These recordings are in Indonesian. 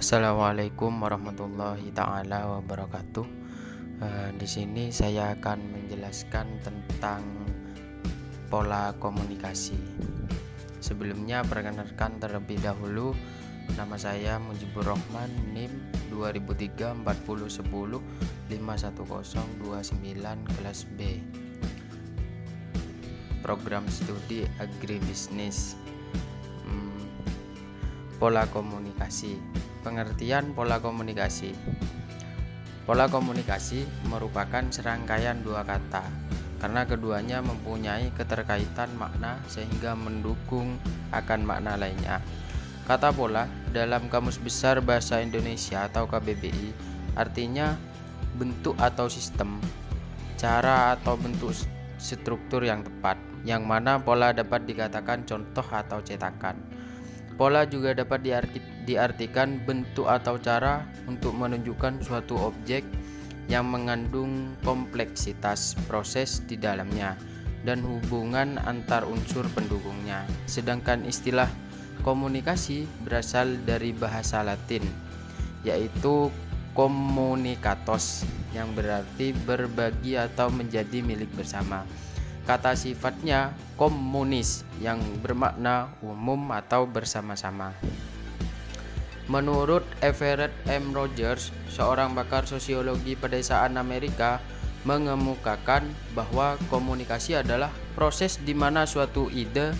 Assalamualaikum warahmatullahi taala wabarakatuh. Di sini saya akan menjelaskan tentang pola komunikasi. Sebelumnya perkenalkan terlebih dahulu, nama saya Mujibur Rahman, NIM 2003 40 10 51029 kelas B. Program studi agribisnis. Pola komunikasi. Pengertian pola komunikasi. Pola komunikasi merupakan serangkaian dua kata karena keduanya mempunyai keterkaitan makna sehingga mendukung akan makna lainnya. Kata pola dalam Kamus Besar Bahasa Indonesia atau KBBI artinya bentuk atau sistem, cara atau bentuk struktur yang tepat, yang mana pola dapat dikatakan contoh atau cetakan. Pola juga dapat diartikan bentuk atau cara untuk menunjukkan suatu objek yang mengandung kompleksitas proses di dalamnya dan hubungan antar unsur pendukungnya. Sedangkan istilah komunikasi berasal dari bahasa Latin, yaitu communicatos, yang berarti berbagi atau menjadi milik bersama. Kata sifatnya komunis yang bermakna umum atau bersama-sama. Menurut Everett M. Rogers, seorang pakar sosiologi pedesaan Amerika, mengemukakan bahwa komunikasi adalah proses di mana suatu ide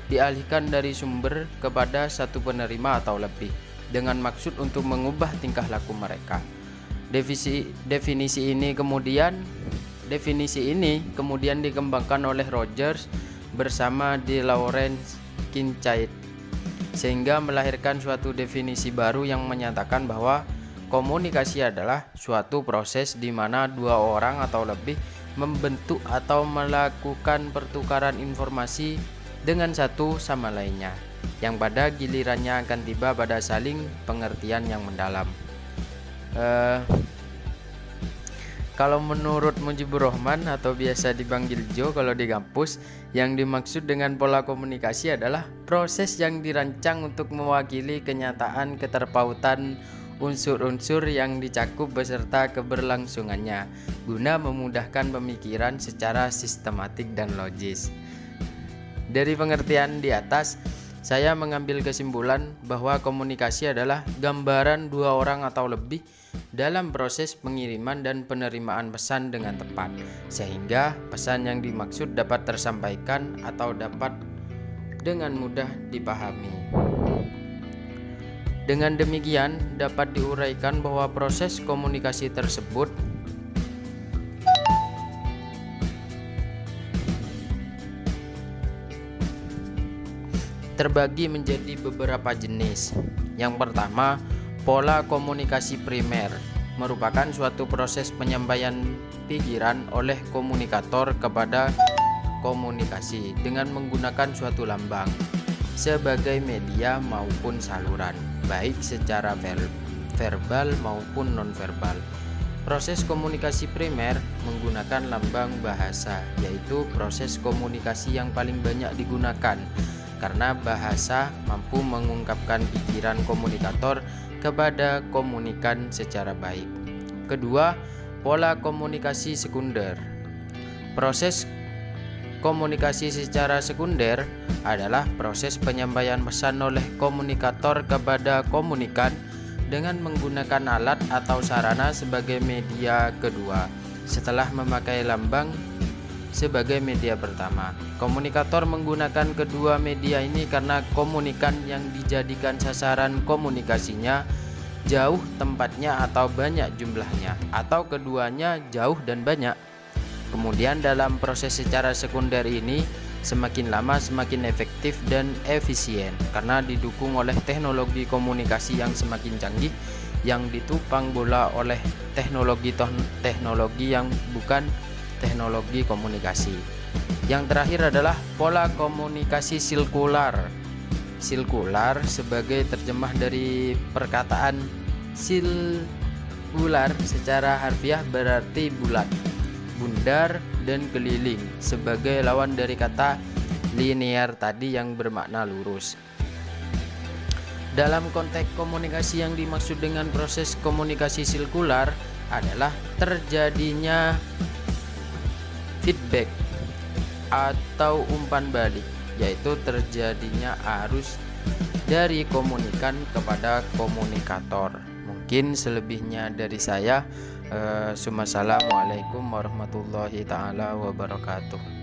dialihkan dari sumber kepada satu penerima atau lebih dengan maksud untuk mengubah tingkah laku mereka. Definisi ini kemudian dikembangkan oleh Rogers bersama De Laurence Kincaid, sehingga melahirkan suatu definisi baru yang menyatakan bahwa komunikasi adalah suatu proses di mana dua orang atau lebih membentuk atau melakukan pertukaran informasi dengan satu sama lainnya, yang pada gilirannya akan tiba pada saling pengertian yang mendalam. Kalau menurut Mujibur Rahman atau biasa dipanggil Jo kalau di kampus, yang dimaksud dengan pola komunikasi adalah proses yang dirancang untuk mewakili kenyataan keterpautan unsur-unsur yang dicakup beserta keberlangsungannya, guna memudahkan pemikiran secara sistematik dan logis. Dari pengertian di atas, saya mengambil kesimpulan bahwa komunikasi adalah gambaran dua orang atau lebih dalam proses pengiriman dan penerimaan pesan dengan tepat, sehingga pesan yang dimaksud dapat tersampaikan atau dapat dengan mudah dipahami. Dengan demikian, dapat diuraikan bahwa proses komunikasi tersebut terbagi menjadi beberapa jenis. Yang pertama, pola komunikasi primer merupakan suatu proses penyampaian pikiran oleh komunikator kepada komunikasi dengan menggunakan suatu lambang sebagai media maupun saluran, baik secara verbal maupun nonverbal. Proses komunikasi primer menggunakan lambang bahasa, yaitu proses komunikasi yang paling banyak digunakan karena bahasa mampu mengungkapkan pikiran komunikator kepada komunikan secara baik. Kedua, pola komunikasi sekunder. Proses komunikasi secara sekunder adalah proses penyampaian pesan oleh komunikator kepada komunikan dengan menggunakan alat atau sarana sebagai media kedua setelah memakai lambang sebagai media pertama. Komunikator menggunakan kedua media ini karena komunikan yang dijadikan sasaran komunikasinya jauh tempatnya atau banyak jumlahnya, atau keduanya jauh dan banyak. Kemudian dalam proses secara sekunder ini semakin lama semakin efektif dan efisien karena didukung oleh teknologi komunikasi yang semakin canggih yang ditupang bola oleh teknologi yang bukan teknologi komunikasi. Yang terakhir adalah pola komunikasi sirkular. Sirkular sebagai terjemah dari perkataan sirkular secara harfiah berarti bulat, bundar, dan keliling sebagai lawan dari kata linear tadi yang bermakna lurus. Dalam konteks komunikasi yang dimaksud dengan proses komunikasi sirkular adalah terjadinya feedback atau umpan balik, yaitu terjadinya arus dari komunikan kepada komunikator. Mungkin selebihnya dari saya. Assalamualaikum warahmatullahi taala wabarakatuh.